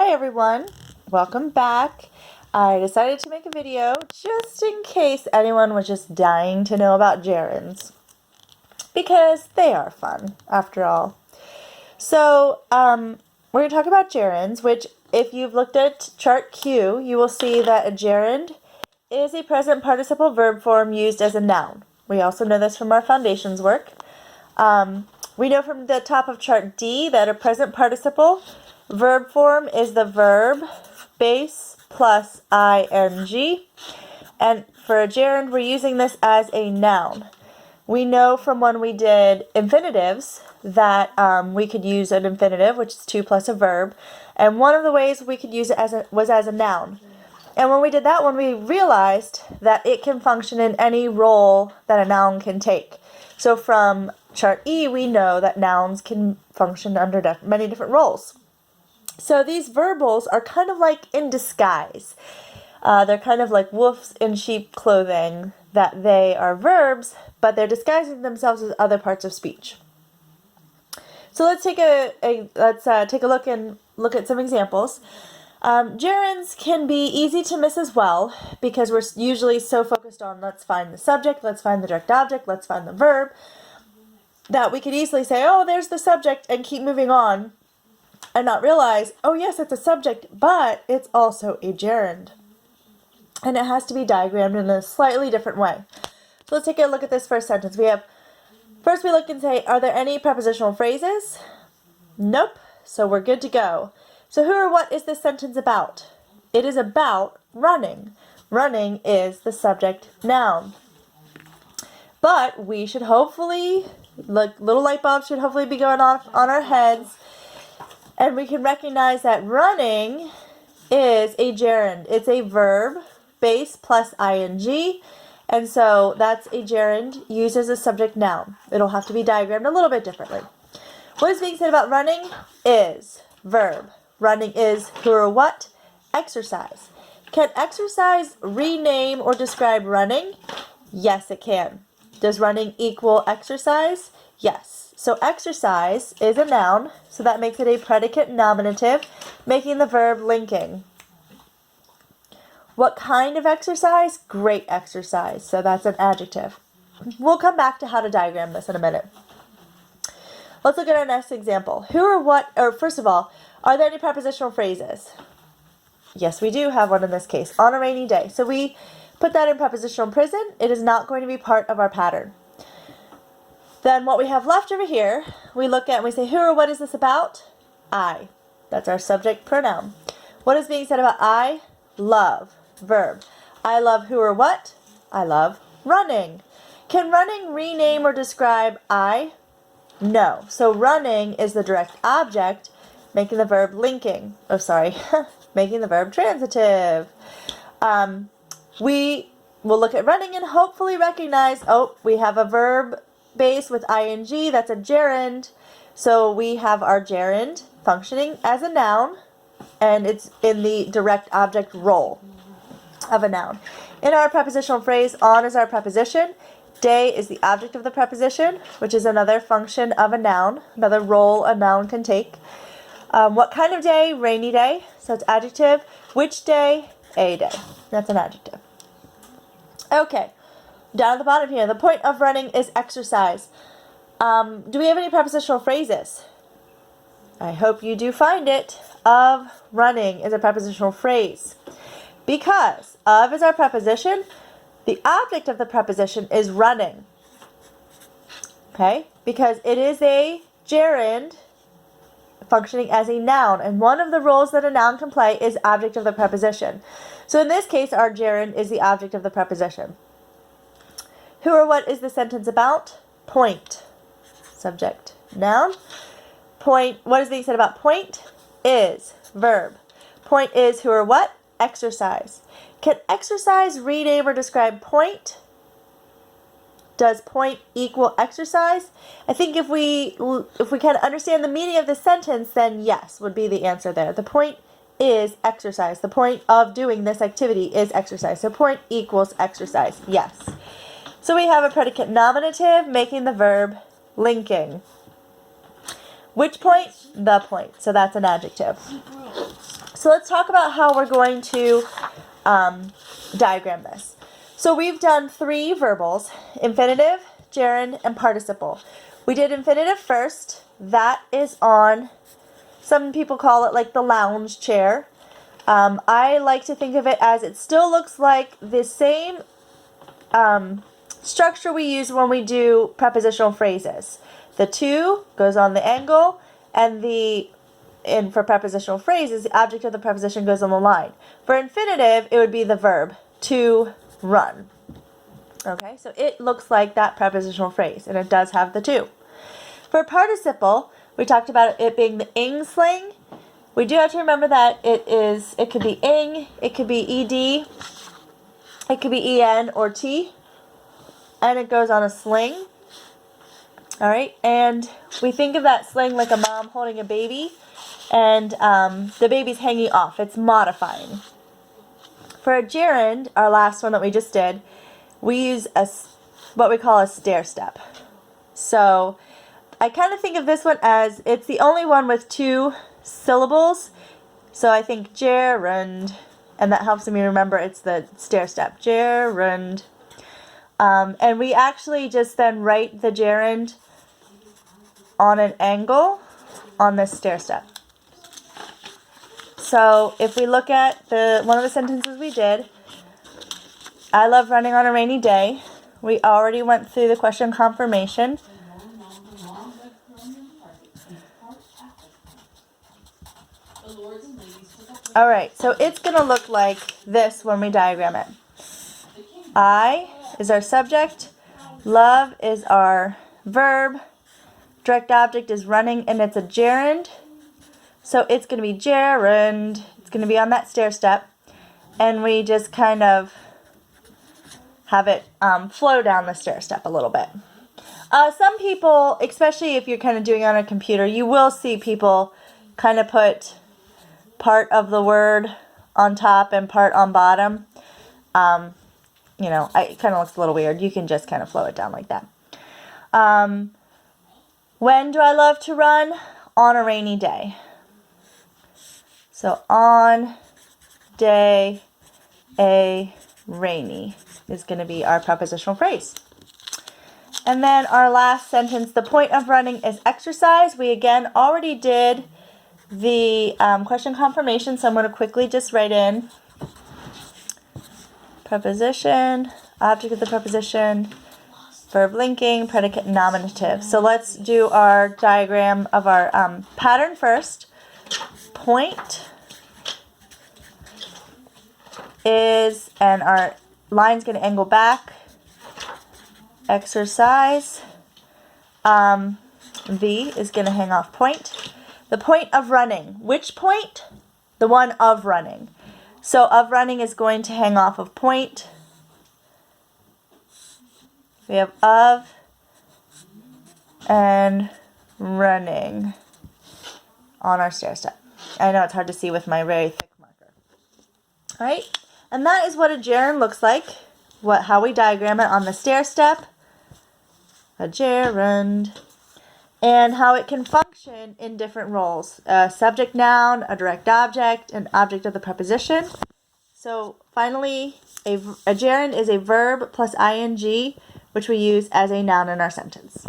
Hi everyone, welcome back. I decided to make a video just in case anyone was just dying to know about gerunds, because they are fun after all. So we're going to talk about gerunds, which if you've looked at chart Q, you will see that a gerund is a present participle verb form used as a noun. We also know this from our foundations work. We know from the top of chart D that a present participle verb form is the verb base plus ing. And for a gerund, we're using this as a noun. We know from when we did infinitives that we could use an infinitive, which is to plus a verb. And one of the ways we could use it was as a noun. And when we did that one, we realized that it can function in any role that a noun can take. So from chart E, we know that nouns can function under many different roles. So these verbals are kind of like in disguise. They're kind of like wolves in sheep clothing, that they are verbs, but they're disguising themselves as other parts of speech. So let's take a look at some examples. Gerunds can be easy to miss as well because we're usually so focused on let's find the subject, let's find the direct object, let's find the verb, that we could easily say, oh, there's the subject, and keep moving on and not realize, oh yes, it's a subject, but it's also a gerund. And it has to be diagrammed in a slightly different way. So let's take a look at this first sentence. First we look and say, are there any prepositional phrases? Nope, so we're good to go. So who or what is this sentence about? It is about running. Running is the subject noun. But we should hopefully, little light bulbs should hopefully be going off on our heads, and we can recognize that running is a gerund. It's a verb, base plus ing, and so that's a gerund used as a subject noun. It'll have to be diagrammed a little bit differently. What is being said about running is verb. Running is who or what? Exercise. Can exercise rename or describe running? Yes, it can. Does running equal exercise? Yes. So exercise is a noun, so that makes it a predicate nominative, making the verb linking. What kind of exercise? Great exercise. So that's an adjective. We'll come back to how to diagram this in a minute. Let's look at our next example. Who or what, or first of all, are there any prepositional phrases? Yes, we do have one in this case. On a rainy day. So we put that in prepositional prison. It is not going to be part of our pattern. Then what we have left over here, we look at and we say, who or what is this about? I. That's our subject pronoun. What is being said about I? Love. Verb. I love who or what? I love running. Can running rename or describe I? No. So running is the direct object, making the verb linking. Oh, sorry. Making the verb transitive. We will look at running and hopefully recognize, oh, we have a verb base with ing. That's a gerund. So we have our gerund functioning as a noun, and it's in the direct object role of a noun. In our prepositional phrase, on is our preposition. Day is the object of the preposition, which is another function of a noun, another role a noun can take. What kind of day? Rainy day. So it's adjective. Which day? A day. That's an adjective. Okay. Down at the bottom here, the point of running is exercise. Do we have any prepositional phrases? I hope you do find it. Of running is a prepositional phrase. Because of is our preposition, the object of the preposition is running. Okay? Because it is a gerund functioning as a noun, and one of the roles that a noun can play is object of the preposition. So in this case, our gerund is the object of the preposition. Who or what is the sentence about? Point. Subject. Noun. Point. What is being said about point? Is. Verb. Point is who or what? Exercise. Can exercise rename or describe point? Does point equal exercise? I think if we kind of understand the meaning of the sentence, then yes would be the answer there. The point is exercise. The point of doing this activity is exercise. So point equals exercise. Yes. So we have a predicate nominative making the verb linking. Which point? The point. So that's an adjective. So let's talk about how we're going to diagram this. So we've done 3 verbals: infinitive, gerund, and participle. We did infinitive first. That is on, some people call it like the lounge chair. I like to think of it as it still looks like the same structure we use when we do prepositional phrases. The to goes on the angle, and for prepositional phrases, the object of the preposition goes on the line. For infinitive, it would be the verb, to run. Okay, so it looks like that prepositional phrase, and it does have the to. For participle, we talked about it being the ing slang. We do have to remember that it could be ing, it could be ed, it could be en or t, and it goes on a sling. All right, and we think of that sling like a mom holding a baby, and the baby's hanging off. It's modifying. For a gerund, our last one that we just did, we use what we call a stair step. So I kind of think of this one as it's the only one with 2 syllables. So I think gerund, and that helps me remember it's the stair step. Gerund. And we actually just then write the gerund on an angle on this stair step. So if we look at one of the sentences we did, I love running on a rainy day. We already went through the question confirmation. All right, so it's going to look like this when we diagram it. I is our subject, love is our verb, direct object is running, and it's a gerund. So it's going to be gerund. It's going to be on that stair step, and we just kind of have it flow down the stair step a little bit. Some people, especially if you're kind of doing it on a computer, you will see people kind of put part of the word on top and part on bottom. It kind of looks a little weird. You can just kind of flow it down like that. When do I love to run? On a rainy day. So on day a rainy is going to be our prepositional phrase. And then our last sentence, the point of running is exercise. We again already did the question confirmation, so I'm going to quickly just write in preposition, object of the preposition, verb linking, predicate, nominative. So let's do our diagram of our pattern first. Point is, and our line's going to angle back. Exercise. V is going to hang off point. The point of running. Which point? The one of running. So of running is going to hang off of point. We have of and running on our stair step. I know it's hard to see with my very thick marker. All right, and that is what a gerund looks like. How we diagram it on the stair step. A gerund. And how it can function in different roles. A subject noun, a direct object, an object of the preposition. So finally, a gerund is a verb plus ing, which we use as a noun in our sentence.